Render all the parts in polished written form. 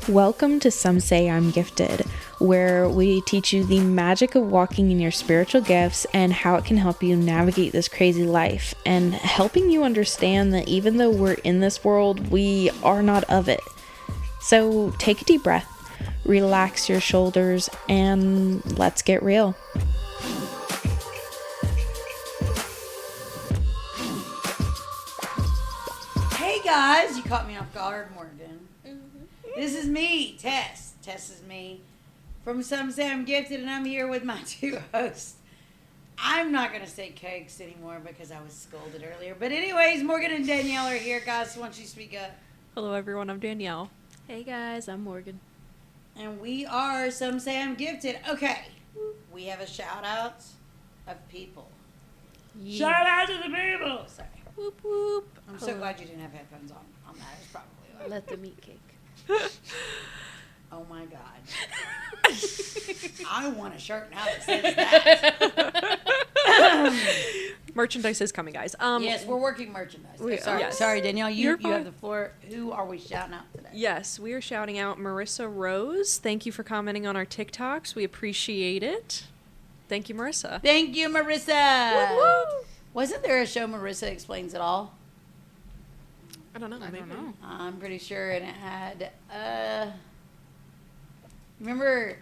Welcome to Some Say I'm Gifted, where we teach you the magic of walking in your spiritual gifts and how it can help you navigate this crazy life, and helping you understand that even though we're in this world, we are not of it. So take a deep breath, relax your shoulders, and let's get real. Hey guys, you caught me off guard, Morgan. This is me, Tess. Tess is me from Some Say I'm Gifted, and I'm here with my two hosts. I'm not going to say cakes anymore because I was scolded earlier. But anyways, Morgan and Danielle are here, guys. Why don't you speak up? Hello everyone, I'm Danielle. Hey guys, I'm Morgan. And we are Some Say I'm Gifted. Okay, we have a shout out of people. Yeah. Shout out to the people. Sorry. Whoop whoop. I'm so glad you didn't have headphones on that. It's probably loud. Let them eat cake. Oh my God. I want a shirt now that says that. Merchandise is coming, guys. Yes, we're working merchandise. Sorry, yes. sorry, Danielle. You You're have the floor. Who are we shouting out today? Yes, we are shouting out Marissa Rose. Thank you for commenting on our TikToks. We appreciate it. Thank you, Marissa. Thank you, Marissa. Woo! Wasn't there a show Marissa Explains It All? I don't know. I don't know. I'm pretty sure, and it had remember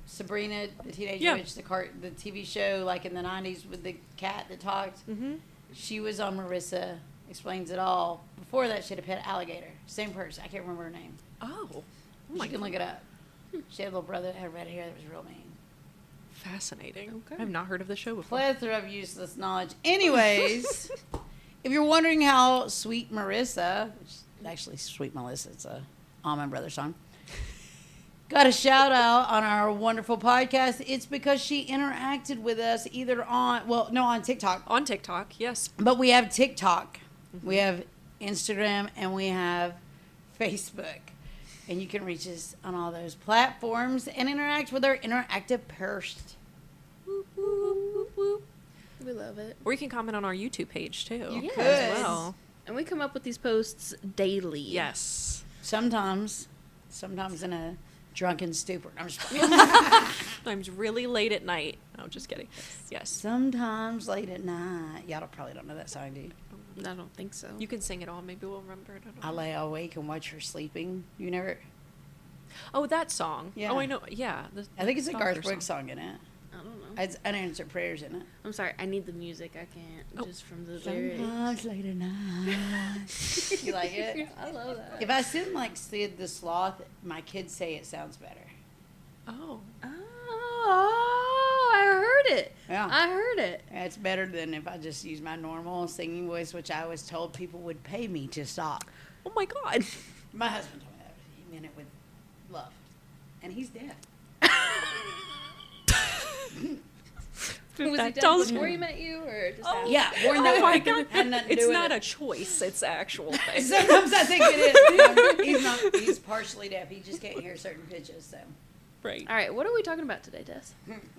Sabrina the Teenage Witch, the TV show like in the 90s with the cat that talked? Mm-hmm. She was on Marissa Explains It All. Before that, she had a pet alligator. Same person. I can't remember her name. Oh You can look it up. She had a little brother that had red hair that was real mean. Fascinating. Okay. I've not heard of the show before. Plethora of useless knowledge. Anyways, if you're wondering how Sweet Marissa, which is actually Sweet Melissa, it's a Allman Brothers song, got a shout out on our wonderful podcast, it's because she interacted with us either on TikTok. On TikTok, yes. But we have TikTok, we have Instagram, and we have Facebook. And you can reach us on all those platforms and interact with our interactive post. Whoop, whoop, whoop, whoop. We love it. Or you can comment on our YouTube page too. You could. as well. And we come up with these posts daily. Yes. Sometimes in a drunken stupor. I'm just Times really late at night. No, just kidding. Yes. Sometimes late at night. Y'all probably don't know that song, do you? I don't think so. You can sing it all. Maybe we'll remember it. I don't know. I lay awake and watch her sleeping. You never? Oh, that song. Yeah. Oh, I know. Yeah. I think it's a Doctor Garth Brooks song in it. I don't know. It's unanswered prayers in it. I'm sorry. I need the music. I can't. Oh. Just from the lyrics. Sometimes late at night. You like it? I love that. If I sing like Sid the Sloth, my kids say it sounds better. Oh. Oh, I heard it. Yeah. I heard it. It's better than if I just use my normal singing voice, which I was told people would pay me to stop. Oh my God. My husband told me that. He meant it with love. And he's deaf. Was he That deaf tells before me. he met you, or just Oh. after? Yeah, born that Oh my way. God. Had nothing to It's do with not it. a choice. It's an actual thing. Sometimes I think it is. He's partially deaf. He just can't hear certain pitches. So, Right. All right. What are we talking about today, Tess?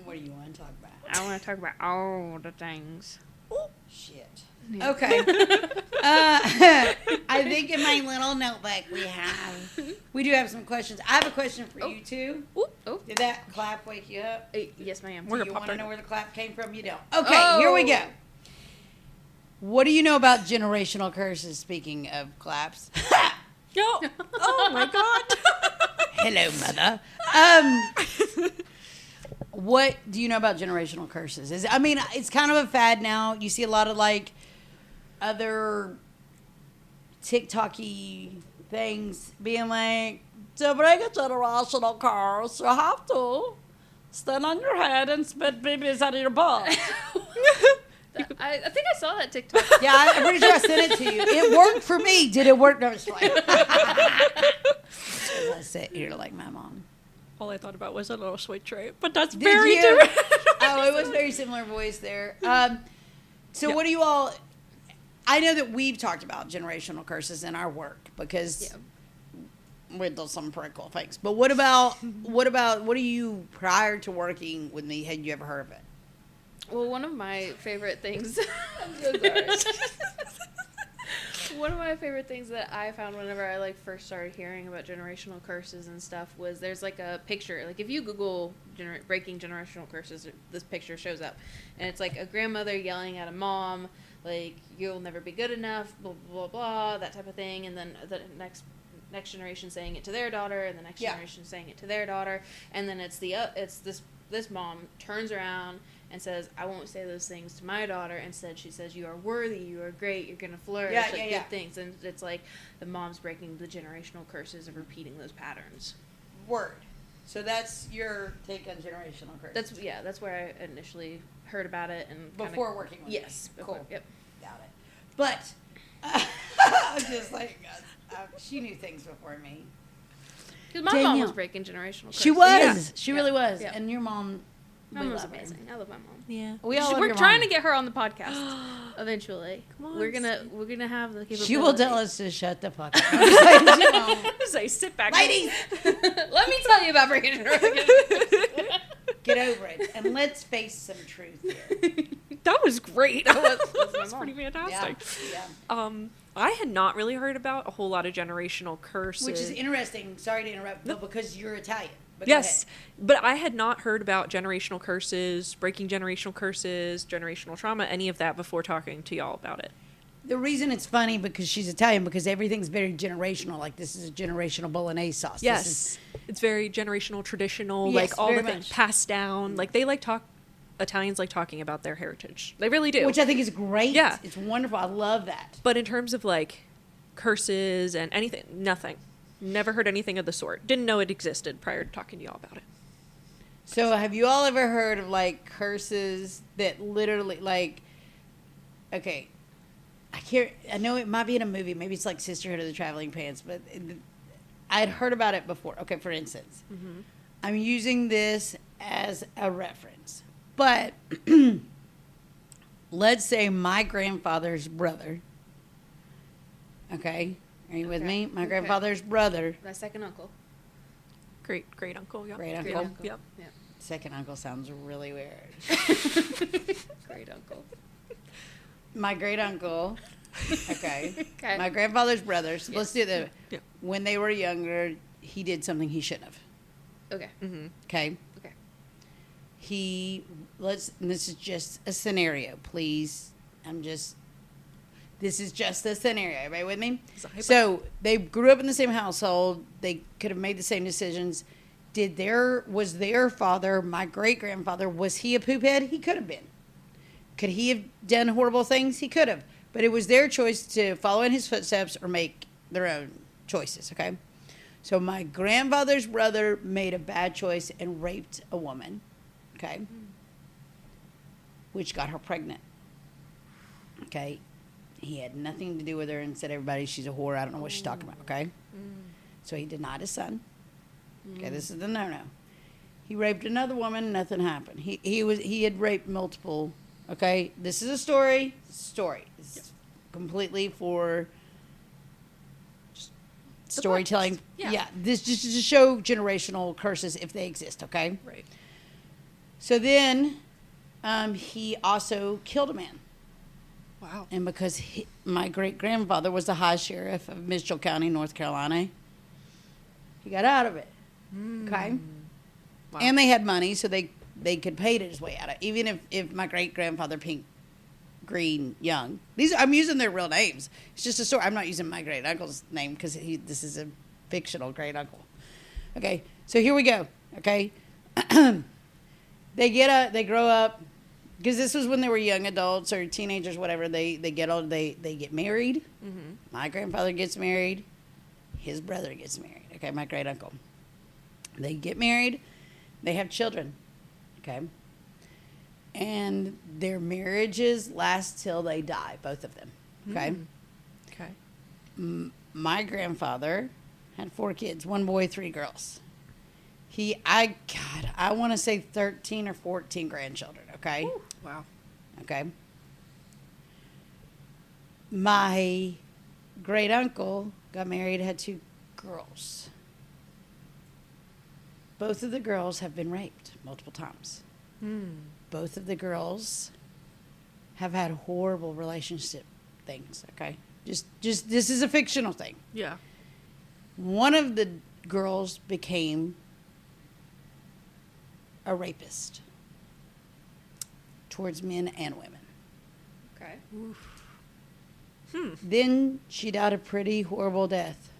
what do you want to talk about? I want to talk about all the things. Shit. Yeah. Okay. I think in my little notebook we do have some questions. I have a question for you two. Ooh, oh. Did that clap wake you up? Yes, ma'am. We're Do gonna you pop want to that know in. where the clap came from? You don't. Okay, here we go. What do you know about generational curses? Speaking of claps. Yo. Oh my God. Hello, mother. What do you know about generational curses? It's kind of a fad now. You see a lot of like other TikTok-y things being like, to break a generational curse, you have to stand on your head and spit babies out of your butt. I think I saw that TikTok. Yeah, I'm pretty sure I sent it to you. It worked for me. Did it work? No, it's fine. I sit here like my mom. All I thought about was a little sweet tray, but that's Did very you? different. Oh, it was very similar voice there. So Yeah. what do you all... I know that we've talked about generational curses in our work because we do some pretty cool things. But what do you, prior to working with me, had you ever heard of it? Well, one of my favorite things. I'm so sorry. One of my favorite things that I found whenever I like first started hearing about generational curses and stuff was there's like a picture. Like if you Google breaking generational curses, this picture shows up, and it's like a grandmother yelling at a mom, like you'll never be good enough, blah blah blah, that type of thing, and then the next generation saying it to their daughter, and the next generation saying it to their daughter, and then it's this mom turns around and says, I won't say those things to my daughter. Instead, she says, you are worthy, you are great, you're going to flourish, good things. And it's like the mom's breaking the generational curses of repeating those patterns. Word. So that's your take on generational curses. That's where I initially heard about it. And before working with Yes. me. Before, Cool. Yep. Got it. But, I was just like, she knew things before me. Because my mom was breaking generational curses. She was. Yeah. She really was. Yeah. And your mom... My mom's amazing. I love my mom. Yeah. We're trying to get her on the podcast eventually. Come on, we're gonna have the capability. She will tell us to shut the fuck up. Say, sit back. Ladies, let me tell you about breaking generational. get over it and let's face some truth here. That was great. That's That's pretty fantastic. Yeah. I had not really heard about a whole lot of generational curses. Which is interesting. Sorry to interrupt, but because you're Italian. But yes, but I had not heard about generational curses, breaking generational curses, generational trauma, any of that before talking to y'all about it. The reason it's funny because she's Italian, because everything's very generational. Like this is a generational bolognese sauce. Yes, it's very generational, traditional, Yes, like all the very things much. passed down. Like Italians like talking about their heritage. They really do. Which I think is great. Yeah. It's wonderful. I love that. But in terms of like curses and anything, nothing. Never heard anything of the sort. Didn't know it existed prior to talking to y'all about it. So have you all ever heard of like curses that literally like, okay, I know it might be in a movie. Maybe it's like Sisterhood of the Traveling Pants, but I had heard about it before. Okay, for instance, I'm using this as a reference, but let's say my grandfather's brother, okay, are you with me? My grandfather's brother. My second uncle. Great uncle. Yep. Great uncle. Yep. Yeah. Second uncle sounds really weird. Great uncle. My great uncle. Okay. Okay. My grandfather's brother. So let's do the. Yeah. When they were younger, he did something he shouldn't have. Okay. Mm-hmm. Okay. Okay. And this is just a scenario, please. This is just a scenario. Everybody with me? So they grew up in the same household. They could have made the same decisions. Was their father, my great grandfather, was he a poophead? He could have been. Could he have done horrible things? He could have. But it was their choice to follow in his footsteps or make their own choices, okay? So my grandfather's brother made a bad choice and raped a woman, okay? Which got her pregnant, okay? He had nothing to do with her and said, everybody, she's a whore. I don't know what she's talking about, okay? So he denied his son. Okay, this is the no-no. He raped another woman, nothing happened. He had raped multiple, okay? This is a story. It's completely for storytelling. Yeah. This just to show generational curses if they exist, okay? Right. So then he also killed a man. Wow. And because my great-grandfather was the high sheriff of Mitchell County, North Carolina, he got out of it. Okay? Wow. And they had money, so they could pay his way out of it. Even if my great-grandfather, Pink, Green, Young. I'm using their real names. It's just a story. I'm not using my great-uncle's name because this is a fictional great-uncle. Okay? So here we go. Okay? They grow up. Because this was when they were young adults or teenagers, whatever. They get old. They get married. Mm-hmm. My grandfather gets married. His brother gets married. Okay, my great uncle. They get married. They have children. Okay, and their marriages last till they die, both of them. Okay. Okay. My grandfather had 4 kids, 1 boy, 3 girls. I want to say 13 or 14 grandchildren. Okay. Ooh, wow. Okay. My great uncle got married, had 2 girls. Both of the girls have been raped multiple times. Both of the girls have had horrible relationship things, okay? Just this is a fictional thing. Yeah. One of the girls became a rapist towards men and women. Okay. Then she died a pretty horrible death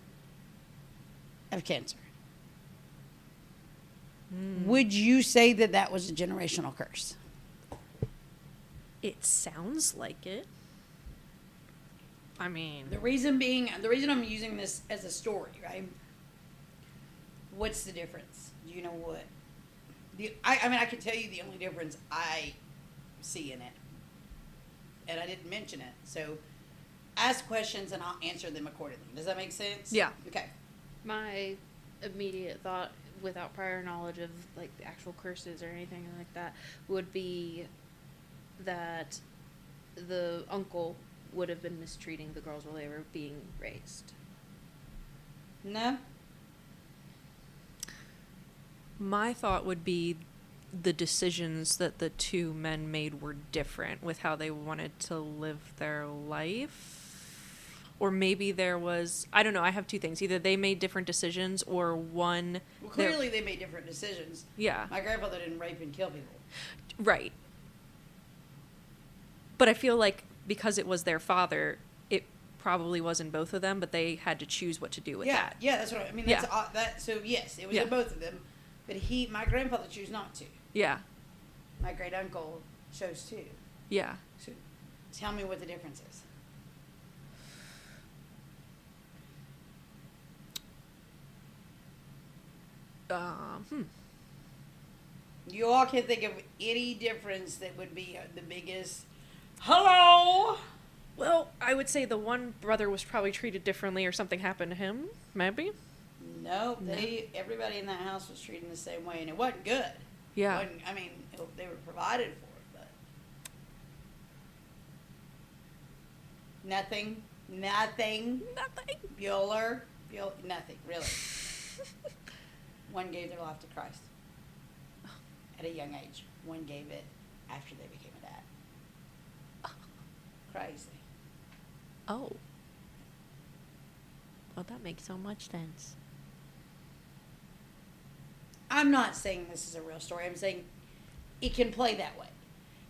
of cancer. Would you say that that was a generational curse? It sounds like it. I mean, The reason I'm using this as a story, right? What's the difference? You know what? I mean, I can tell you the only difference I see in it. And I didn't mention it. So ask questions and I'll answer them accordingly. Does that make sense? Yeah. Okay. My immediate thought, without prior knowledge of like the actual curses or anything like that, would be that the uncle would have been mistreating the girls while they were being raised. No? my thought would be the decisions that the two men made were different with how they wanted to live their life. Or maybe there was, I don't know, I have two things. Either they made different decisions or one... Well, clearly they made different decisions. Yeah. My grandfather didn't rape and kill people. Right. But I feel like because it was their father, it probably wasn't both of them, but they had to choose what to do with that. Yeah, that's what I mean. That's that. So yes, it was in both of them, but my grandfather chose not to. Yeah. My great uncle chose to. Yeah. So tell me what the difference is. You all can think of any difference that would be the biggest. Hello. Well, I would say the one brother was probably treated differently or something happened to him, maybe. No, everybody in that house was treated the same way, and it wasn't good. Yeah. I mean, they were provided for, but nothing. Bueller, nothing really. One gave their life to Christ at a young age. One gave it after they became a dad. Crazy. Oh. Well, that makes so much sense. I'm not saying this is a real story. I'm saying it can play that way.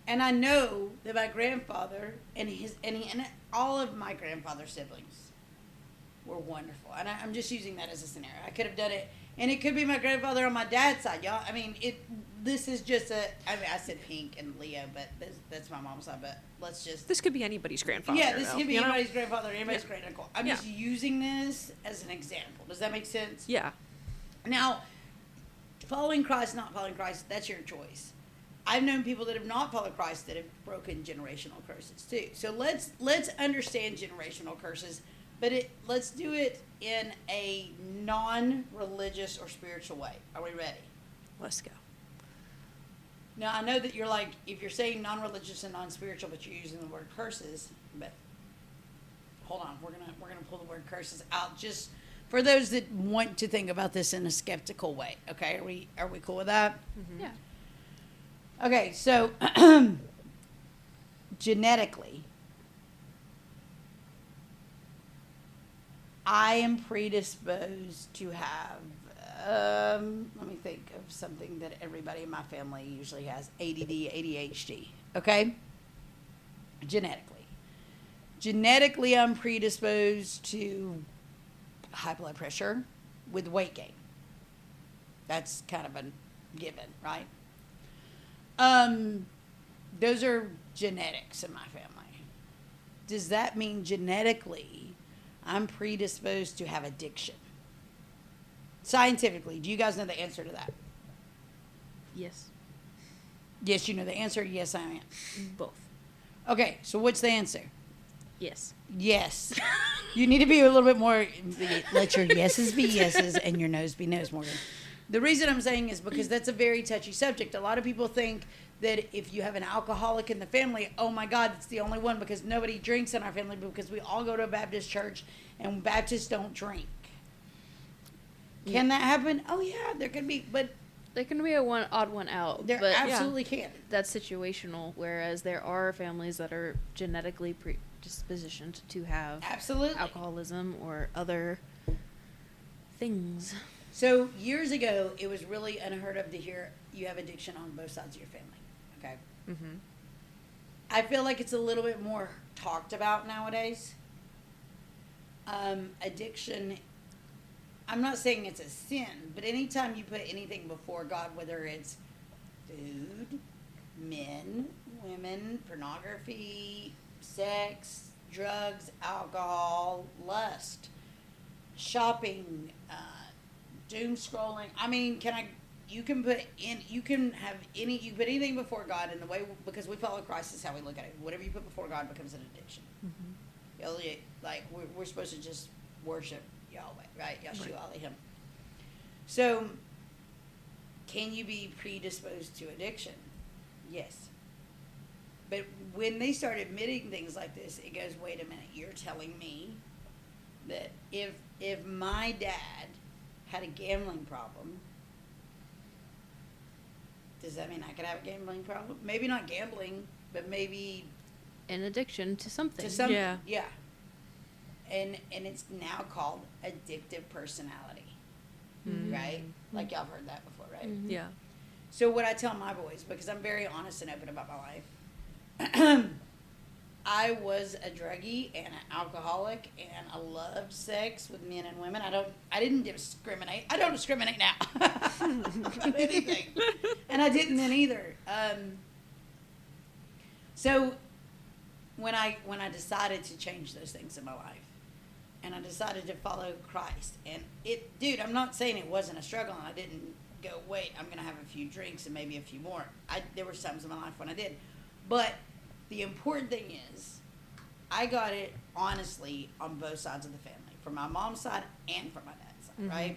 And I know that my grandfather and all of my grandfather's siblings were wonderful. And I'm just using that as a scenario. I could have done it, and it could be my grandfather on my dad's side, y'all. I mean, this is just I said Pink and Leo, but that's my mom's side. But let's just. This could be anybody's grandfather. Yeah, this though, could be you know? anybody's grandfather, anybody's great uncle. I'm just using this as an example. Does that make sense? Yeah. Now, following Christ, not following Christ, that's your choice. I've known people that have not followed Christ that have broken generational curses too. So let's understand generational curses, but let's do it in a non-religious or spiritual way. Are we ready? Let's go. Now, I know that you're like, if you're saying non-religious and non-spiritual, but you're using the word curses, but hold on, we're gonna pull the word curses out just for those that want to think about this in a skeptical way. Okay, are we cool with that? Mm-hmm. Yeah. Okay, so genetically, I am predisposed to have, let me think of something that everybody in my family usually has, ADD, ADHD, okay? Genetically, I'm predisposed to high blood pressure with weight gain. That's kind of a given, right? Those are genetics in my family. Does that mean genetically I'm predisposed to have addiction? Scientifically, do you guys know the answer to that? Yes. Yes, you know the answer. Yes, I am. Both. Okay, so what's the answer? Yes. Yes. You need to be a little bit more, let your yeses be yeses and your no's be no's, Morgan. The reason I'm saying is because that's a very touchy subject. A lot of people think that if you have an alcoholic in the family, oh my God, it's the only one because nobody drinks in our family because we all go to a Baptist church and Baptists don't drink. Can that happen? Oh yeah, there could be, but There can be odd one out. there but absolutely can. that's situational, whereas there are families that are genetically predispositioned to have Absolutely. alcoholism or other things. So years ago, it was really unheard of to hear you have addiction on both sides of your family. Okay. Mm-hmm. I feel like it's a little bit more talked about nowadays. Addiction, I'm not saying it's a sin, but anytime you put anything before God, whether it's food, men, women, pornography, sex, drugs, alcohol, lust, shopping, doom scrolling. I mean, you can put anything before God in the way, because we follow Christ is how we look at it. Whatever you put before God becomes an addiction. Like we're supposed to just worship Yahweh, right? Yeshua Elohim. So, can you be predisposed to addiction? Yes. But when they start admitting things like this, it goes, wait a minute, you're telling me that if my dad had a gambling problem, does that mean I could have a gambling problem? Maybe not gambling, but maybe An addiction to something. to something. Yeah. Yeah. And it's now called addictive personality, right? Like y'all have heard that before, right? Mhm. Yeah. So what I tell my boys, because I'm very honest and open about my life, I was a druggie and an alcoholic, and I loved sex with men and women. I didn't discriminate. I don't discriminate now about anything, and I didn't then either. So when I decided to change those things in my life, and I decided to follow Christ, and dude, I'm not saying it wasn't a struggle, and I didn't go, wait, I'm gonna have a few drinks and maybe a few more. There were times in my life when I did, but the important thing is, I got it honestly on both sides of the family, from my mom's side and from my dad's side, right?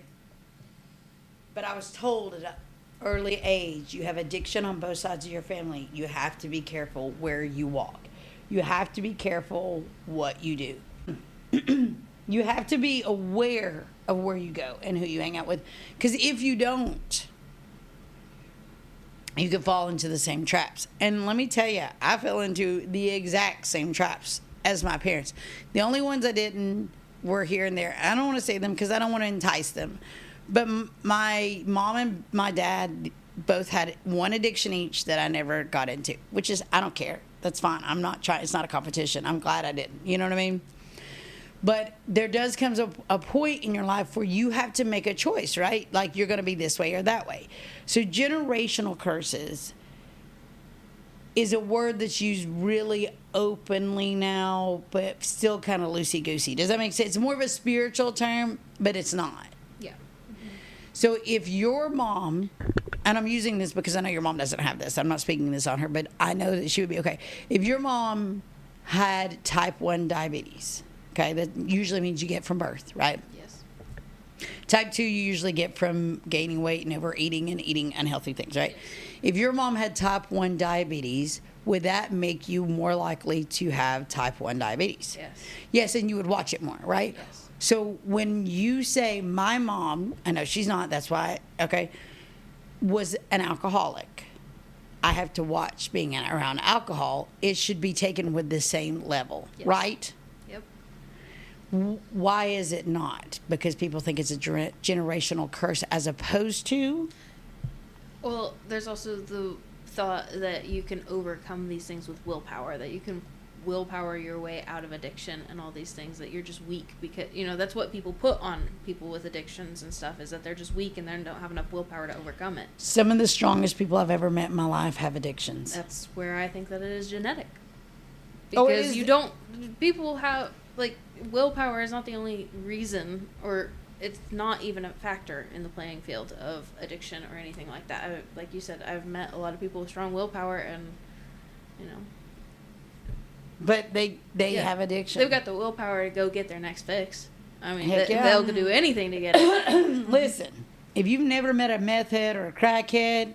But I was told at an early age, you have addiction on both sides of your family. You have to be careful where you walk. You have to be careful what you do. You have to be aware of where you go and who you hang out with. Because if you don't, you can fall into the same traps. And let me tell you, I fell into the exact same traps as my parents. The only ones I didn't were here and there. I don't want to say them because I don't want to entice them. But my mom and my dad both had one addiction each that I never got into, which is, I don't care. That's fine. I'm not trying. It's not a competition. I'm glad I didn't. You know what I mean? But there does come a point in your life where you have to make a choice, right? Like you're going to be this way or that way. So generational curses is a word that's used really openly now, but still kind of loosey-goosey. Does that make sense? It's more of a spiritual term, but it's not. Yeah. So if your mom, and I'm using this because I know your mom doesn't have this. I'm not speaking this on her, but I know that she would be okay. If your mom had type 1 diabetes, okay, that usually means you get from birth, right? Yes. Type 2 you usually get from gaining weight and overeating and eating unhealthy things, right? Yes. If your mom had type 1 diabetes, would that make you more likely to have type 1 diabetes? Yes. Yes, and you would watch it more, right? Yes. So when you say my mom, I know she's not, that's why, okay, was an alcoholic, I have to watch being around alcohol. It should be taken with the same level, Yes. right? Yep. Why is it not? Because people think it's a generational curse as opposed to? Well, there's also the thought that you can overcome these things with willpower, that you can willpower your way out of addiction and all these things, that you're just weak because, that's what people put on people with addictions and stuff, is that they're just weak and they don't have enough willpower to overcome it. Some of the strongest people I've ever met in my life have addictions. That's where I think that it is genetic. Oh, it Because is. people have, willpower is not the only reason, or it's not even a factor in the playing field of addiction or anything like that. Like you said, I've met a lot of people with strong willpower and, But they have addiction. They've got the willpower to go get their next fix. I mean, Heck yeah. they'll do anything to get it. Listen, if you've never met a meth head or a crackhead,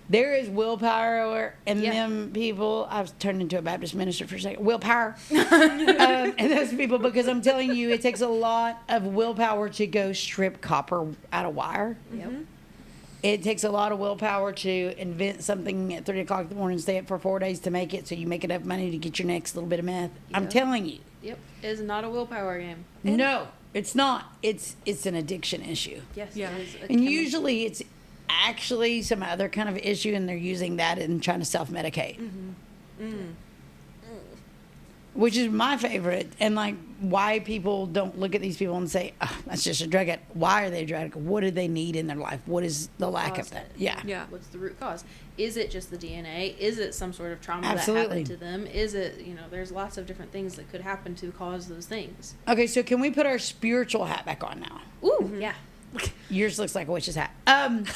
there is willpower in them people. I've turned into a Baptist minister for a second. Willpower. And those people, because I'm telling you, it takes a lot of willpower to go strip copper out of wire. Yep. It takes a lot of willpower to invent something at 3 o'clock in the morning, stay up for 4 days to make it, so you make enough money to get your next little bit of meth. I'm Yep. telling you. Yep. It is not a willpower game. No, it's not. It's an addiction issue. Yes. Yeah. It is a And chemi- usually it's actually some other kind of issue, and they're using that and trying to self-medicate. Which is my favorite. And, like, why people don't look at these people and say, oh, that's just a drug addict. Why are they a drug addict? What do they need in their life? What is the lack of caused that? it. Yeah. Yeah. What's the root cause? Is it just the DNA? Is it some sort of trauma Absolutely. that happened to them? Is it, there's lots of different things that could happen to cause those things. Okay, so can we put our spiritual hat back on now? Ooh, yeah. Yours looks like a witch's hat. Thank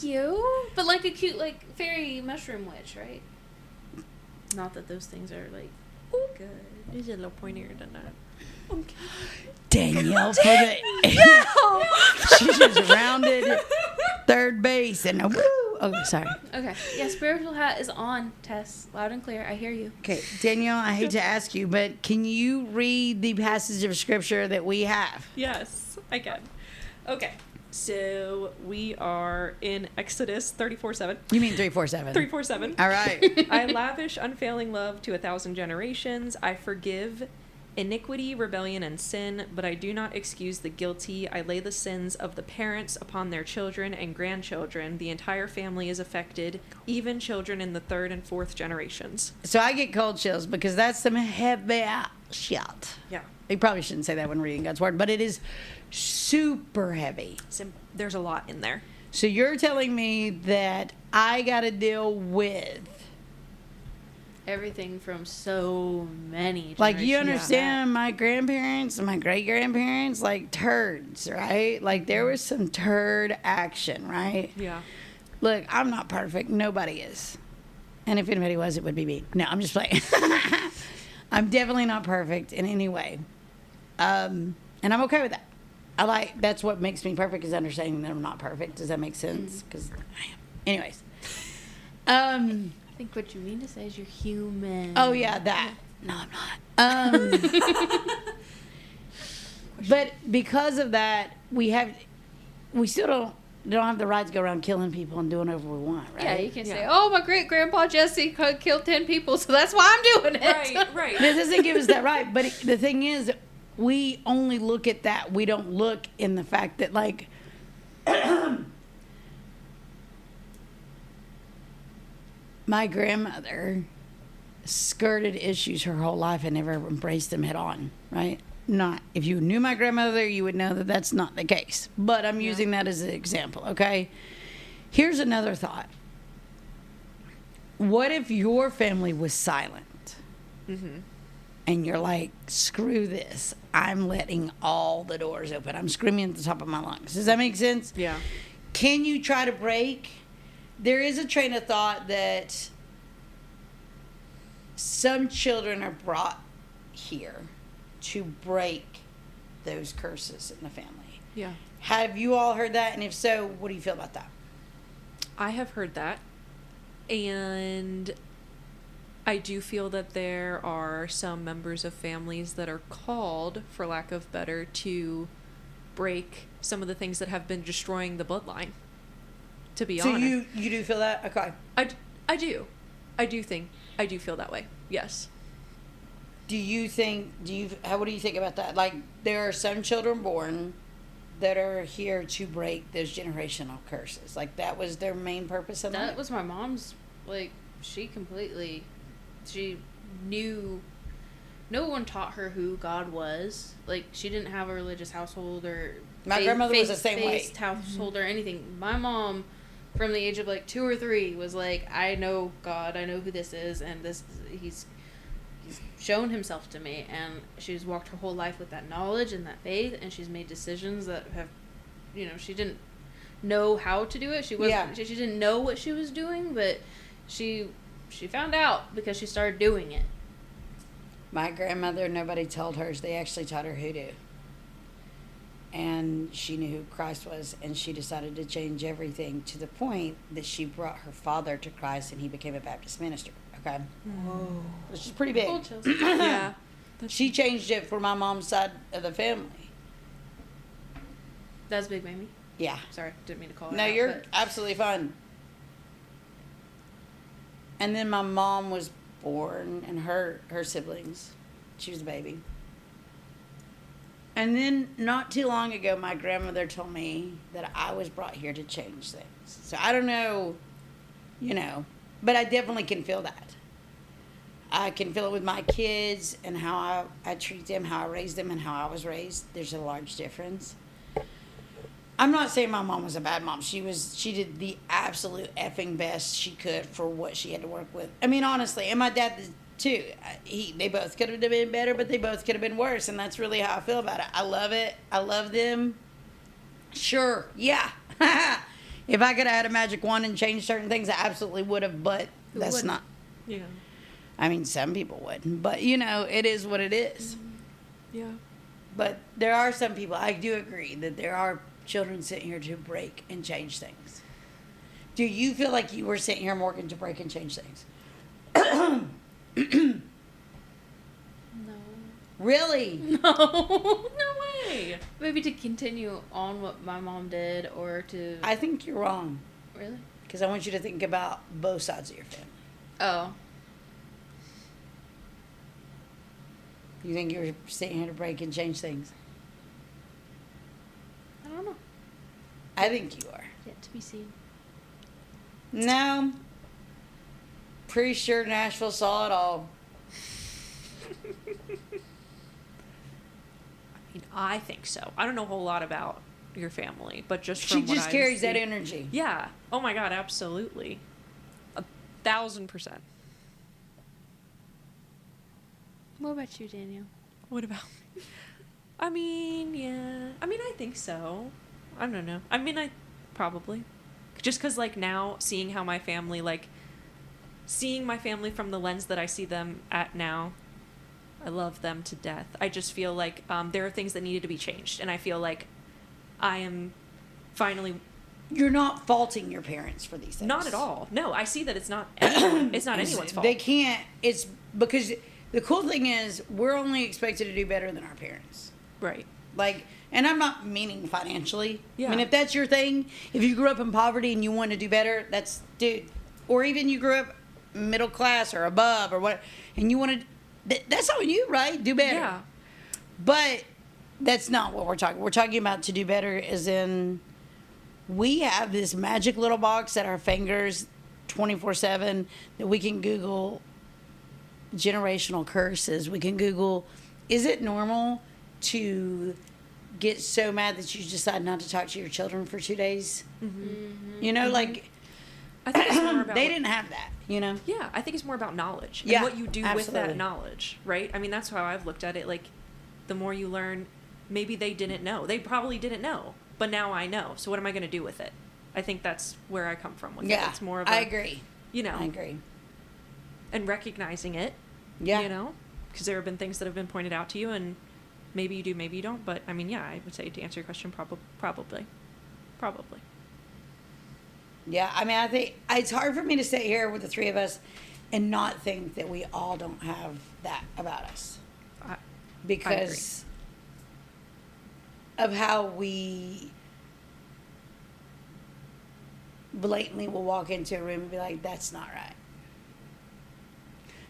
you. But like a cute, like, fairy mushroom witch, right? Not that those things are, like, good. It's a little pointier than that. Danielle for the she just rounded third base and woo. Oh, sorry. Okay. Yeah, spiritual hat is on, Tess. Loud and clear. I hear you. Okay, Danielle, I hate to ask you, but can you read the passage of scripture that we have? Yes, I can. Okay, so we are in Exodus 34:7. You mean 347? 347. All right. I lavish unfailing love to 1,000 generations. I forgive iniquity, rebellion, and sin, but I do not excuse the guilty. I lay the sins of the parents upon their children and grandchildren. The entire family is affected, even children in the 3rd and 4th generations. So I get cold chills because that's some heavy shit. Yeah. You probably shouldn't say that when reading God's word, but it is super heavy. There's a lot in there. So you're telling me that I got to deal with, Everything from so many like, you generations understand my grandparents and my great grandparents, like turds, right? Like there was some turd action, right? Yeah. Look, I'm not perfect. Nobody is. And if anybody was, it would be me. No, I'm just playing. I'm definitely not perfect in any way. And I'm okay with that. That's what makes me perfect, is understanding that I'm not perfect. Does that make sense? Because I am. Anyways. I think what you mean to say is you're human. Oh, yeah, that. No, I'm not. But because of that, we still don't have the right to go around killing people and doing whatever we want, right? Yeah, you can say, Yeah. oh, my great grandpa Jesse killed 10 people, so that's why I'm doing it. Right. This doesn't give us that right. But the thing is, we only look at that. We don't look in the fact that, like, my grandmother skirted issues her whole life and never embraced them head on, right? Not, if you knew my grandmother, you would know that that's not the case. But I'm using that as an example, okay? Here's another thought. What if your family was silent? Mm-hmm. And you're like, screw this. I'm letting all the doors open. I'm screaming at the top of my lungs. Does that make sense? Yeah. Can you try to break? There is a train of thought that some children are brought here to break those curses in the family. Yeah. Have you all heard that? And if so, what do you feel about that? I have heard that. And I do feel that there are some members of families that are called, for lack of better, to break some of the things that have been destroying the bloodline. To be honest. So you do feel that? Okay. I do. I do feel that way. Yes. What do you think about that? Like, there are some children born that are here to break those generational curses. Like, that was their main purpose in life? That was my mom's, like, she knew, no one taught her who God was. Like, she didn't have a religious household or My grandmother was the same way. faith household or anything. My mom, from the age of like 2 or 3, was like, I know God, I know who this is, and he's shown himself to me, and she's walked her whole life with that knowledge and that faith, and she's made decisions that have, she didn't know how to do it. She didn't know what she was doing, but she found out because she started doing it. My grandmother, nobody told her. They actually taught her hoodoo. And she knew who Christ was, and she decided to change everything to the point that she brought her father to Christ, and he became a Baptist minister. Okay? Whoa. Which is pretty big. Cool chills. Yeah. She changed it for my mom's side of the family. That's big, baby. Yeah. Sorry, didn't mean to call her No, out, you're but- absolutely fine. And then my mom was born, and her siblings. She was a baby. And then not too long ago, my grandmother told me that I was brought here to change things. So I don't know, but I definitely can feel that. I can feel it with my kids and how I treat them, how I raise them, and how I was raised. There's a large difference. I'm not saying my mom was a bad mom. She did the absolute effing best she could for what she had to work with. I mean, honestly, and my dad too. They both could have been better, but they both could have been worse, and that's really how I feel about it. I love it. I love them. Sure, yeah. If I could have had a magic wand and changed certain things, I absolutely would have. But Who that's wouldn't? not. Yeah. I mean, some people would, but it is what it is. Yeah. But there are some people. I do agree that there are children sitting here to break and change things. Do you feel like you were sitting here, Morgan, to break and change things? No. Really? No. No way. Maybe to continue on what my mom did, or to. I think you're wrong. Really? Because I want you to think about both sides of your family. Oh. You think you were sitting here to break and change things? I don't know. I think you are. Yet to be seen. No. Pretty sure Nashville saw it all. I mean, I think so. I don't know a whole lot about your family, but just She from what just I've carries that seen- energy. Yeah. Oh my God, absolutely. 1,000%. What about you, Daniel? What about? I mean, yeah. I mean, I think so. I don't know. I mean, I probably. Just because, like, now seeing how my family, seeing my family from the lens that I see them at now, I love them to death. I just feel like there are things that needed to be changed. And I feel like I am finally. You're not faulting your parents for these things. Not at all. No, I see that it's not it's not anyone's fault. They can't. It's because the cool thing is we're only expected to do better than our parents. Right. And I'm not meaning financially. Yeah. I mean, if that's your thing, if you grew up in poverty and you want to do better, or even you grew up middle class or above or what, and you want to, that's on you, right? Do better. Yeah. But that's not what we're talking. We're talking about to do better as in we have this magic little box at our fingers 24/7 that we can Google generational curses. We can Google, is it normal to get so mad that you decide not to talk to your children for 2 days? Mm-hmm. Like I think it's more about they didn't have that, Yeah, I think it's more about knowledge and Yeah, what you do with absolutely. that knowledge, right? I mean, that's how I've looked at it. Like, the more you learn, maybe they didn't know. They probably didn't know, but now I know. So what am I going to do with it? I think that's where I come from with it. Yeah, It's more of I agree. I agree. and recognizing it, Yeah. because there have been things that have been pointed out to you, and maybe you do, maybe you don't. But I mean, yeah, I would say to answer your question, probably. Yeah, I mean, I think it's hard for me to sit here with the three of us and not think that we all don't have that about us. Because of how we blatantly will walk into a room and be like, that's not right.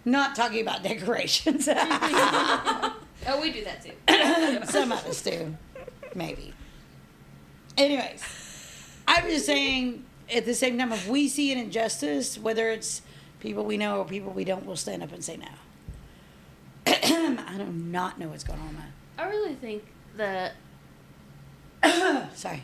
Not talking about decorations. Oh, we do that too. Some of us do. Maybe. Anyways, I'm just saying, at the same time, if we see an injustice, whether it's people we know or people we don't, we'll stand up and say no. I do not know what's going on there. I really think that Sorry.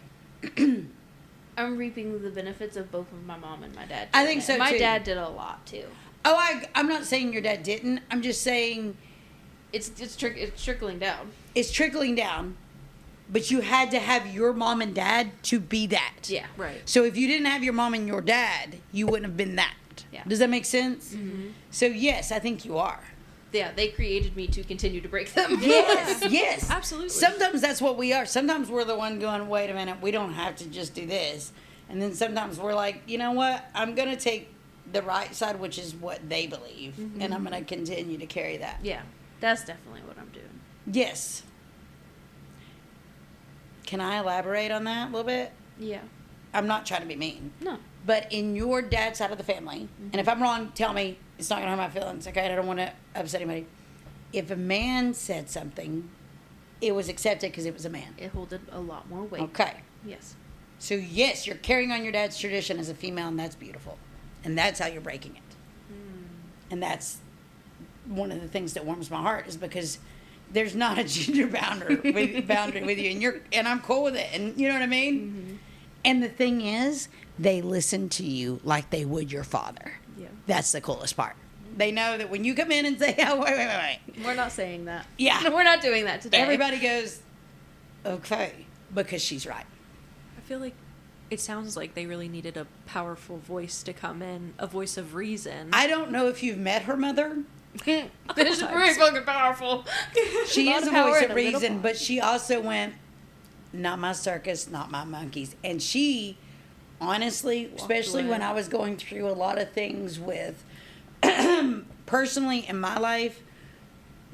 I'm reaping the benefits of both of my mom and my dad. I doing think so, it. My too. dad did a lot too. Oh, I'm not saying your dad didn't. I'm just saying It's trickling down. it's trickling down, but you had to have your mom and dad to be that. Yeah. Right. So if you didn't have your mom and your dad, you wouldn't have been that. Yeah. Does that make sense? Mm-hmm. So yes, I think you are. Yeah, they created me to continue to break them. Yes, yes. Absolutely. Sometimes that's what we are. Sometimes we're the one going, wait a minute, we don't have to just do this. And then sometimes we're like, you know what? I'm going to take the right side, which is what they believe. And I'm going to continue to carry that. Yeah, that's definitely what I'm doing. Yes. Can I elaborate on that a little bit? Yeah. I'm not trying to be mean. No. But in your dad's side of the family, and if I'm wrong, tell me. It's not going to hurt my feelings, okay? I don't want to upset anybody. If a man said something, it was accepted because it was a man. It holded a lot more weight. Okay. Yes. So, yes, you're carrying on your dad's tradition as a female, and that's beautiful. And that's how you're breaking it. And that's one of the things that warms my heart is because there's not a gender boundary with you. And I'm cool with it. And you know what I mean? Mm-hmm. And the thing is, they listen to you like they would your father. Yeah. That's the coolest part. They know that when you come in and say, oh, wait. We're not saying that. Yeah. We're not doing that today. Everybody goes, okay, because she's right. I feel like it sounds like they really needed a powerful voice to come in, a voice of reason. I don't know if you've met her mother. This is very fucking powerful. She A lot is a of power voice and of a little reason, power. but she also went, not my circus, not my monkeys. And she, honestly, especially when away. I was going through a lot of things with, personally in my life,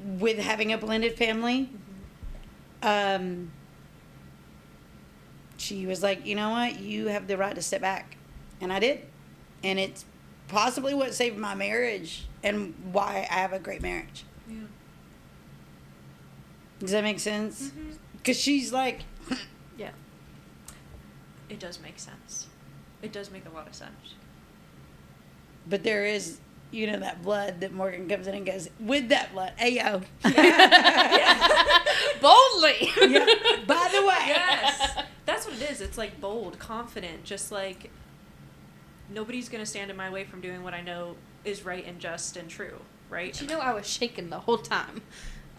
with having a blended family, she was like, you know what, you have the right to step back. And I did. And it's possibly what saved my marriage and why I have a great marriage. Yeah. Does that make sense? Because she's like, Yeah. It does make sense. It does make a lot of sense. but there is, you know, that blood that Morgan comes in and goes, with that blood, ayo. Boldly. Yeah. By the way. Yes. That's what it is. It's like bold, confident, just like nobody's going to stand in my way from doing what I know is right and just and true, right? But you know, I was shaking the whole time.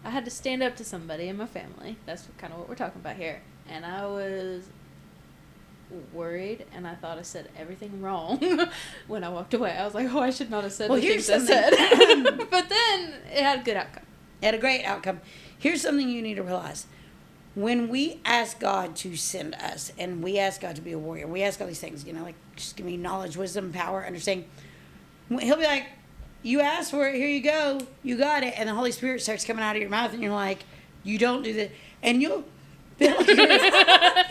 I had to stand up to somebody in my family. That's kind of what we're talking about here. And I was worried, and I thought I said everything wrong when I walked away. I was like, oh, I should not have said the things I said. But then it had a good outcome. It had a great outcome. Here's something you need to realize. When we ask God to send us, and we ask God to be a warrior, we ask all these things, you know, like, just give me knowledge, wisdom, power, understanding. He'll be like, you asked for it, here you go, you got it. And the Holy Spirit starts coming out of your mouth, and you're like, you don't do that. And you'll feel like you're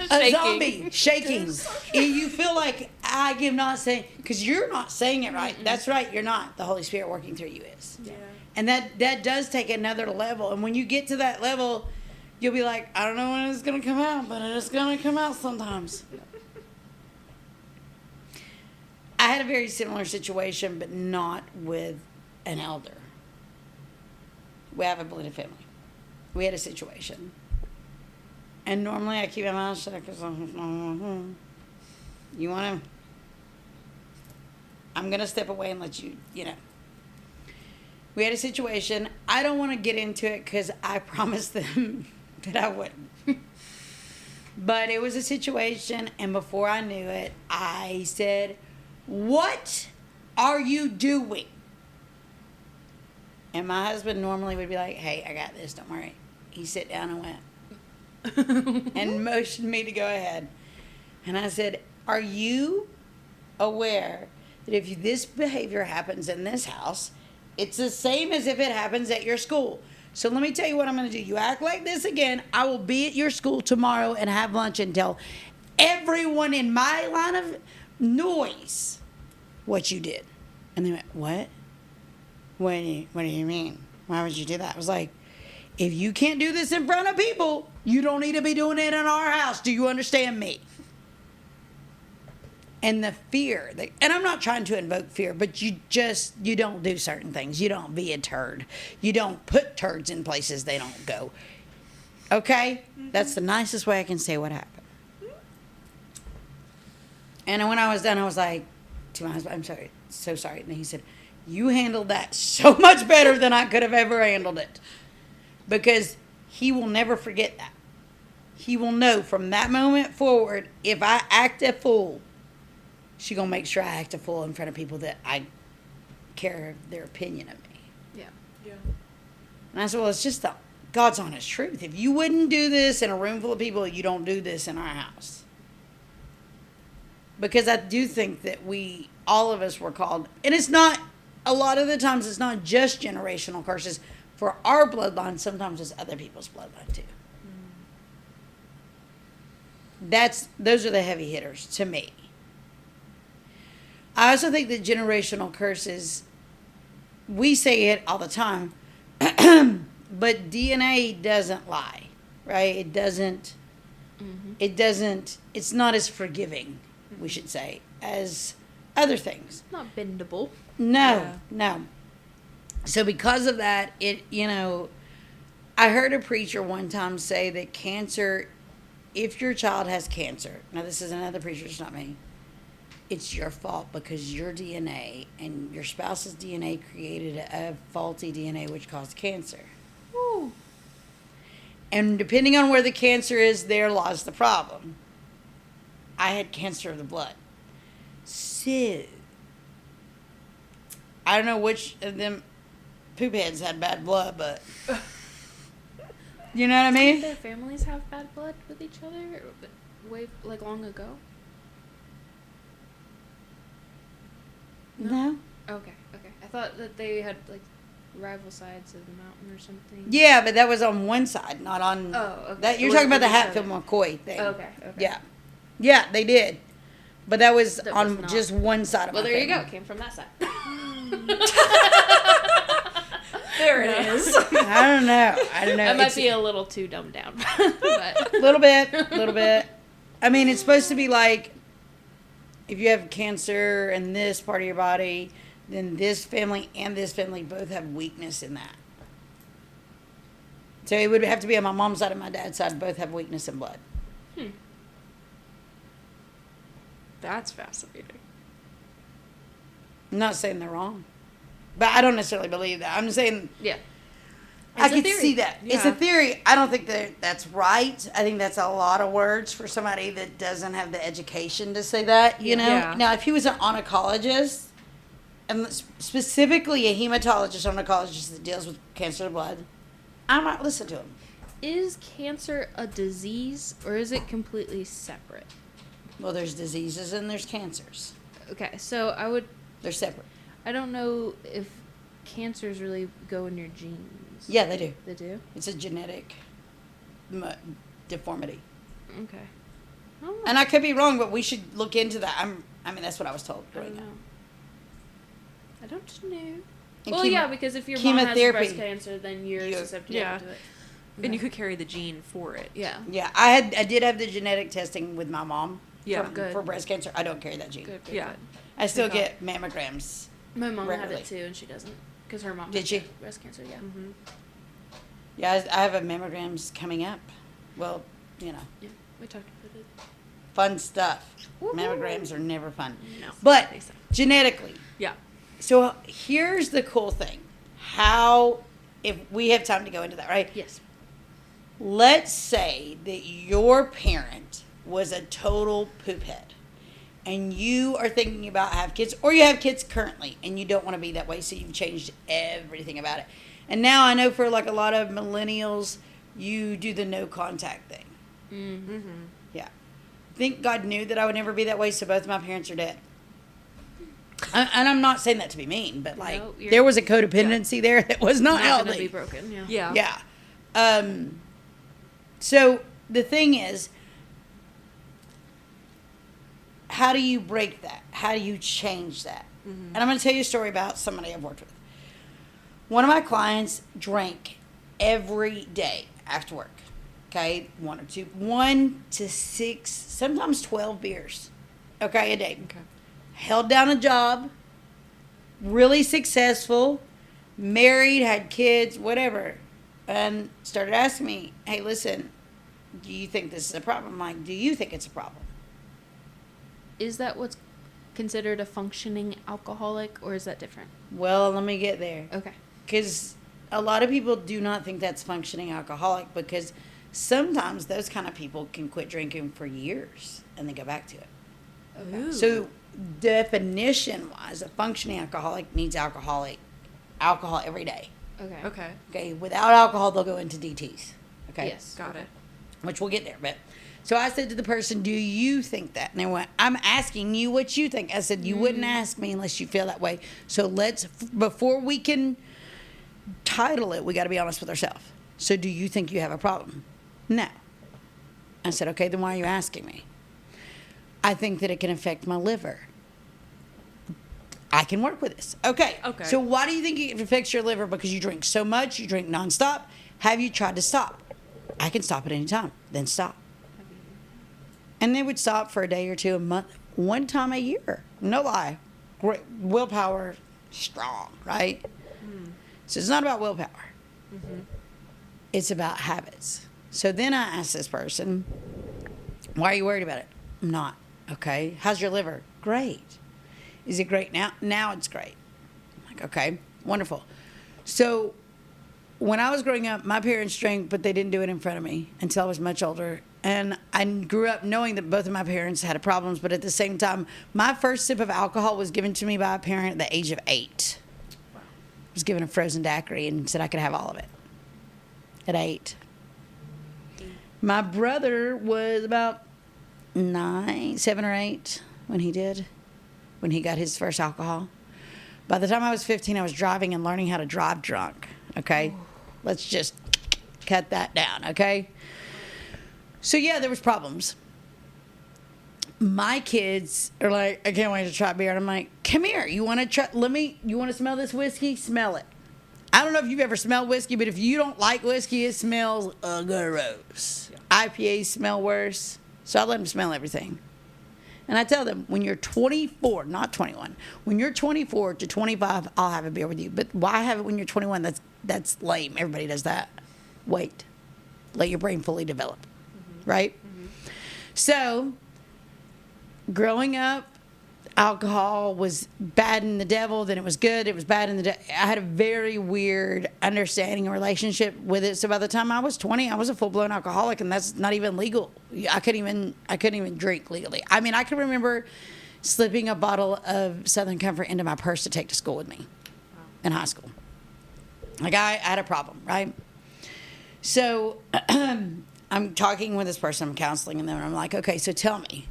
a zombie, shaking. You feel like, I give not saying, because you're not saying it right. That's right, you're not. The Holy Spirit working through you is. Yeah. And that does take another level. And when you get to that level, you'll be like, I don't know when it's going to come out, but it's going to come out sometimes. I had a very similar situation, but not with an elder. We have a blended family. We had a situation. And normally I keep my mouth shut because you want to, I'm going to step away and let you, you know. We had a situation. I don't want to get into it because I promised them that I wouldn't. But it was a situation, and before I knew it, I said, what are you doing? And my husband normally would be like, hey, I got this, don't worry. He sat down and went and motioned me to go ahead. And I said, are you aware that if this behavior happens in this house, it's the same as if it happens at your school? So let me tell you what I'm going to do. You act like this again, I will be at your school tomorrow and have lunch and tell everyone in my line of noise what you did. And they went, what? What do you mean? Why would you do that? I was like, if you can't do this in front of people, you don't need to be doing it in our house. Do you understand me? And the fear, and I'm not trying to invoke fear, but you don't do certain things. You don't be a turd. You don't put turds in places they don't go. Okay? Mm-hmm. That's the nicest way I can say what happened. And when I was done, I was like, to my husband, I'm sorry, so sorry. And he said, you handled that so much better than I could have ever handled it. Because he will never forget that. He will know from that moment forward, if I act a fool, she's going to make sure I act a fool in front of people that I care their opinion of me. Yeah. Yeah. And I said, well, it's just the God's honest truth. If you wouldn't do this in a room full of people, you don't do this in our house. Because I do think that all of us were called, and it's not, a lot of the times it's not just generational curses. For our bloodline, sometimes it's other people's bloodline too. those are the heavy hitters to me. I also think that generational curses, we say it all the time, but DNA doesn't lie, right? It doesn't, it's not as forgiving, we should say, as other things. Not bendable. No. So because of that, I heard a preacher one time say that cancer, if your child has cancer, now this is another preacher, it's not me, it's your fault because your DNA and your spouse's DNA created a faulty DNA which caused cancer. Ooh. And depending on where the cancer is, there lies the problem. I had cancer of the blood. So, I don't know which of them poop heads had bad blood, but you know what I Did mean? their families have bad blood with each other way long ago? No. Okay. I thought that they had rival sides of the mountain or something. Yeah, but that was on one side, not on. Oh, okay. That you're It talking about wasn't the with each Hatfield McCoy thing. Okay. Yeah, they did, but that was That on was not- just one side of. Well, my there you go. family. It came from that side. There it is. I don't know. That might be a little too dumbed down. But little bit. I mean, it's supposed to be like if you have cancer in this part of your body, then this family and this family both have weakness in that. So it would have to be on my mom's side and my dad's side, both have weakness in blood. That's fascinating. I'm not saying they're wrong, but I don't necessarily believe that. I'm saying yeah. I It's a could theory. see that. It's a Yeah. theory. I don't think that's right. I think that's a lot of words for somebody that doesn't have the education to say that, you know? Yeah. Now, if he was an oncologist, and specifically a hematologist, oncologist that deals with cancer of the blood, I might listen to him. Is cancer a disease or is it completely separate? Well, there's diseases and there's cancers. Okay, so They're separate. I don't know if cancers really go in your genes. Yeah, they do. They do? It's a genetic deformity. Okay. I don't know. And I could be wrong, but we should look into that. I mean, that's what I was told I growing don't up. know. I don't know. And Well, yeah, because if your mom has chemotherapy. breast cancer, then you're susceptible yeah. to it. And you could carry the gene for it. Yeah. Yeah, I did have the genetic testing with my mom. Yeah. Good. For breast cancer. I don't carry that gene. Good. Yeah. I still Good get mammograms. My mom had Regularly. it too, and she doesn't. Because her mom Did had she? breast cancer, yeah. Mm-hmm. Yeah, I have a mammograms coming up. Well, Yeah, we talked about it. fun stuff. Woohoo. Mammograms are never fun. No. But They suck. genetically. Yeah. So here's the cool thing. How, if we have time to go into that, right? Yes. Let's say that your parent was a total poop head and you are thinking about have kids, or you have kids currently and you don't want to be that way, so you've changed everything about it. And now I know for like a lot of millennials, you do the no contact thing. Mm-hmm. Yeah. I think God knew that I would never be that way, so both of my parents are dead. And I'm not saying that to be mean, but like No, you're- there was a codependency there that was not, Not gonna healthy. be broken, yeah. Yeah. Yeah. So the thing is, how do you break that? How do you change that? And I'm going to tell you a story about somebody I've worked with. One of my clients drank every day after work. Okay, 1 to 6, sometimes 12 beers. Okay, a day. Okay. Held down a job, really successful, married, had kids, whatever, and started asking me, hey, listen, do you think this is a problem? I'm like, do you think it's a problem? Is that what's considered a functioning alcoholic, or is that different? Well, let me get there. Okay. Because a lot of people do not think that's functioning alcoholic, because sometimes those kind of people can quit drinking for years and then go back to it. Ooh. So definition wise, a functioning alcoholic needs alcohol every day. Okay. Okay. Okay, without alcohol, they'll go into DTs. Okay, Yes. Got it. which we'll get there. But so I said to the person, "Do you think that?" And they went, "I'm asking you what you think." I said, "You wouldn't ask me unless you feel that way. So let's before we can title it, we got to be honest with ourselves. So do you think you have a problem?" No. I said, okay, then why are you asking me? I think that it can affect my liver. I can work with this. Okay. Okay. So why do you think it affects your liver? Because you drink so much, you drink nonstop. Have you tried to stop? I can stop at any time. Then stop. And they would stop for a day or two, a month, one time a year. No lie. Great. Willpower, strong, right? So it's not about willpower. It's about habits. So then I asked this person, why are you worried about it? I'm not. Okay. How's your liver? Great. Is it great now? Now it's great. I'm like, okay, wonderful. So when I was growing up, my parents drank, but they didn't do it in front of me until I was much older. And I grew up knowing that both of my parents had problems, but at the same time, my first sip of alcohol was given to me by a parent at the age of 8. I was given a frozen daiquiri and said I could have all of it at 8. My brother was about 7 or 8 when he got his first alcohol. By the time I was 15, I was driving and learning how to drive drunk. Okay? Let's just cut that down, okay? So, yeah, there was problems. My kids are like, I can't wait to try beer. And I'm like, come here. You want to try? You want to smell this whiskey? Smell it. I don't know if you've ever smelled whiskey, but if you don't like whiskey, it smells gross. Yeah. IPAs smell worse. So I let them smell everything. And I tell them, when you're 24, not 21, when you're 24 to 25, I'll have a beer with you. But why have it when you're 21? That's lame. Everybody does that. Wait. Let your brain fully develop. Right? So, growing up, alcohol was bad in the devil, then it was good, it was bad in the devil. I had a very weird understanding and relationship with it. So by the time I was 20, I was a full-blown alcoholic, and that's not even legal. I couldn't even drink legally. I mean, I can remember slipping a bottle of Southern Comfort into my purse to take to school with me in high school. Like, I had a problem, right? So I'm talking with this person, I'm counseling, and then I'm like, okay, so tell me,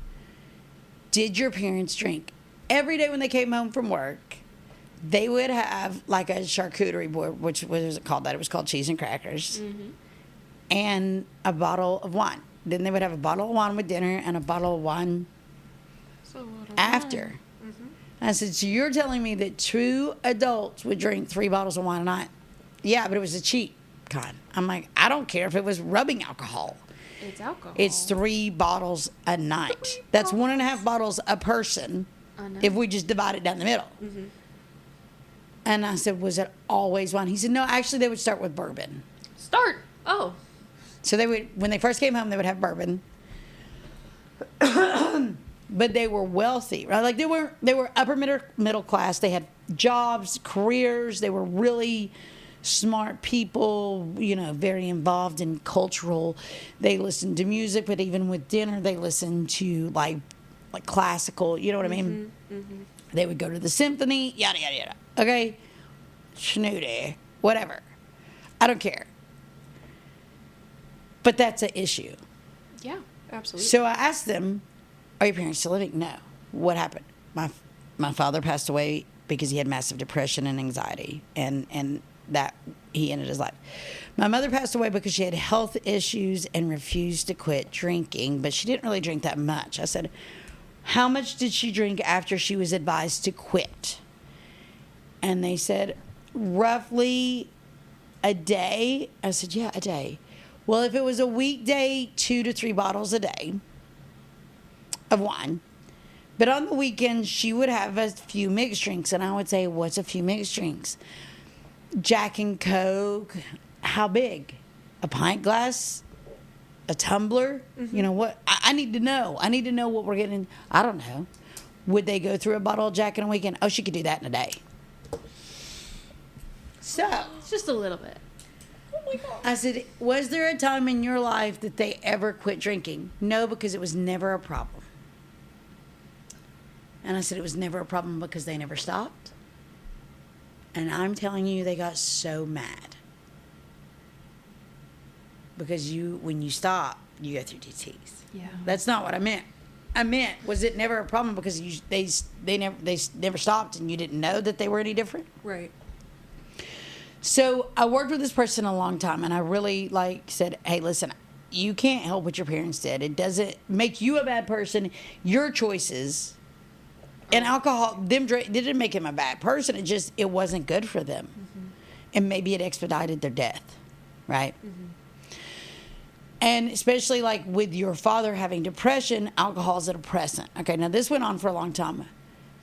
did your parents drink? Every day when they came home from work, they would have like a charcuterie board, which was it called that? It was called cheese and crackers, and a bottle of wine. Then they would have a bottle of wine with dinner and a bottle of wine after. I said, so you're telling me that 2 adults would drink 3 bottles of wine a night? Yeah, but it was a cheap kind. I'm like, I don't care if it was rubbing alcohol. It's alcohol. It's 3 bottles a night. That's 1.5 bottles a person if we just divide it down the middle. And I said, was it always wine? He said, no, actually they would start with bourbon. Oh. So they would, when they first came home, they would have bourbon. But they were wealthy, right? Like they were upper middle class. They had jobs, careers. They were really smart people, very involved in cultural. They listened to music, but even with dinner, they listened to like classical. You know what I mean? They would go to the symphony, yada yada yada. Okay, schnooty, whatever. I don't care. But that's an issue. Yeah, absolutely. So I asked them, "Are your parents still living?" No. What happened? My father passed away because he had massive depression and anxiety, and that he ended his life. My mother passed away because she had health issues and refused to quit drinking, but she didn't really drink that much. I said, how much did she drink after she was advised to quit? And they said, roughly a day. I said, yeah, a day. Well, if it was a weekday, 2 to 3 bottles a day of wine. But on the weekends, she would have a few mixed drinks. And I would say, what's a few mixed drinks? Jack and Coke. How big? A pint glass? A tumbler? You know what? I need to know. I need to know what we're getting. I don't know. Would they go through a bottle of Jack in a weekend? Oh, she could do that in a day. So. It's just a little bit. I said, was there a time in your life that they ever quit drinking? No, because it was never a problem. And I said, it was never a problem because they never stopped. And I'm telling you, they got so mad. Because when you stop, you go through DTs. Yeah. That's not what I meant. I meant, was it never a problem because they never stopped and you didn't know that they were any different? Right. So I worked with this person a long time, and I really said, hey, listen, you can't help what your parents did. It doesn't make you a bad person. Your choices and alcohol, they didn't make him a bad person. It wasn't good for them. And maybe it expedited their death, right? And especially like with your father having depression, alcohol is a depressant. Okay, now this went on for a long time.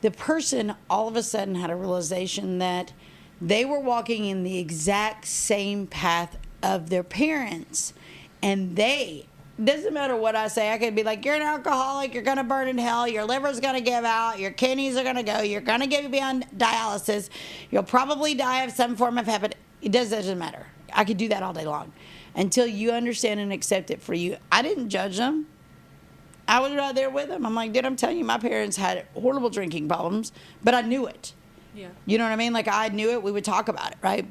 The person all of a sudden had a realization that they were walking in the exact same path of their parents. And doesn't matter what I say, I could be like, you're an alcoholic, you're going to burn in hell, your liver's going to give out, your kidneys are going to go, you're going to be on dialysis, you'll probably die of some form of hepatitis. It doesn't matter. I could do that all day long until you understand and accept it for you. I didn't judge them. I was right there with them. I'm like, dude, I'm telling you, my parents had horrible drinking problems, but I knew it. Yeah. You know what I mean? Like, I knew it. We would talk about it, right?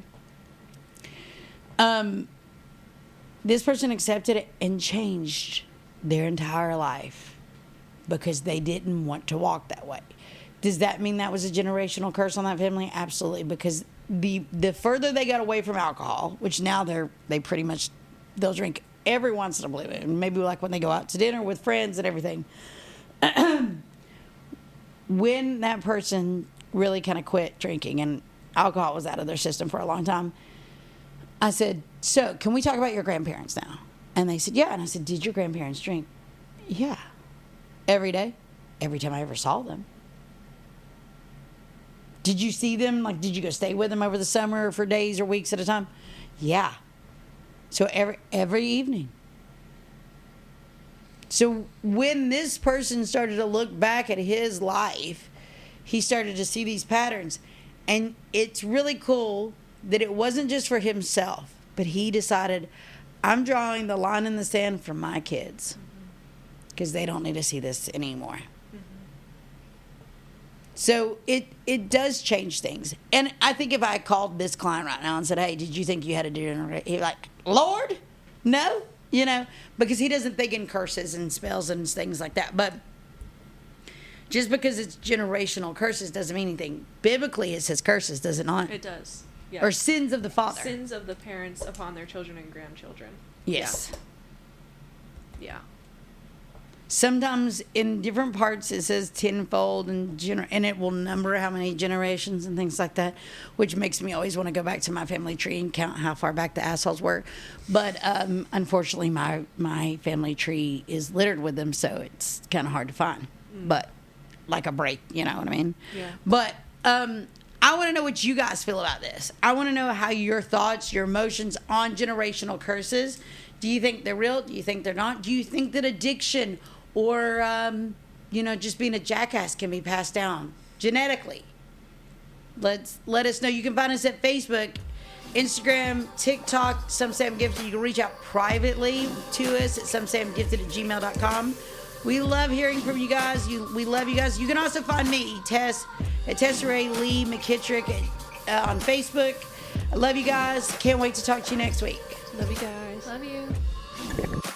This person accepted it and changed their entire life because they didn't want to walk that way. Does that mean that was a generational curse on that family? Absolutely, because the further they got away from alcohol, which now they'll drink every once in a blue moon, maybe like when they go out to dinner with friends and everything. When that person really kind of quit drinking and alcohol was out of their system for a long time, I said, so can we talk about your grandparents now? And they said, yeah. And I said, did your grandparents drink? Yeah. Every day. Every time I ever saw them. Did you see them? Like, did you go stay with them over the summer for days or weeks at a time? Yeah. So every evening. So when this person started to look back at his life, he started to see these patterns. And it's really cool that it wasn't just for himself, but he decided, I'm drawing the line in the sand for my kids because they don't need to see this anymore. So it does change things. And I think if I called this client right now and said, hey, did you think you had to do it? He'd be like, Lord, no, because he doesn't think in curses and spells and things like that. But just because it's generational curses doesn't mean anything. Biblically, it says curses, does it not? It does. Yeah. Or sins of the father. Sins of the parents upon their children and grandchildren. Yes. Yeah. Sometimes in different parts it says tenfold and it will number how many generations and things like that, which makes me always want to go back to my family tree and count how far back the assholes were. But unfortunately, my family tree is littered with them, so it's kind of hard to find. But like a break, you know what I mean? Yeah. But I want to know what you guys feel about this. I want to know how your thoughts, your emotions on generational curses. Do you think they're real? Do you think they're not? Do you think that addiction or, just being a jackass can be passed down genetically? Let us know. You can find us at Facebook, Instagram, TikTok, Some Say I'm Gifted. You can reach out privately to us at somesayimgifted@gmail.com. We love hearing from you guys. We love you guys. You can also find me, Tess, at Tesserae Lee McKittrick on Facebook. I love you guys. Can't wait to talk to you next week. Love you guys. Love you.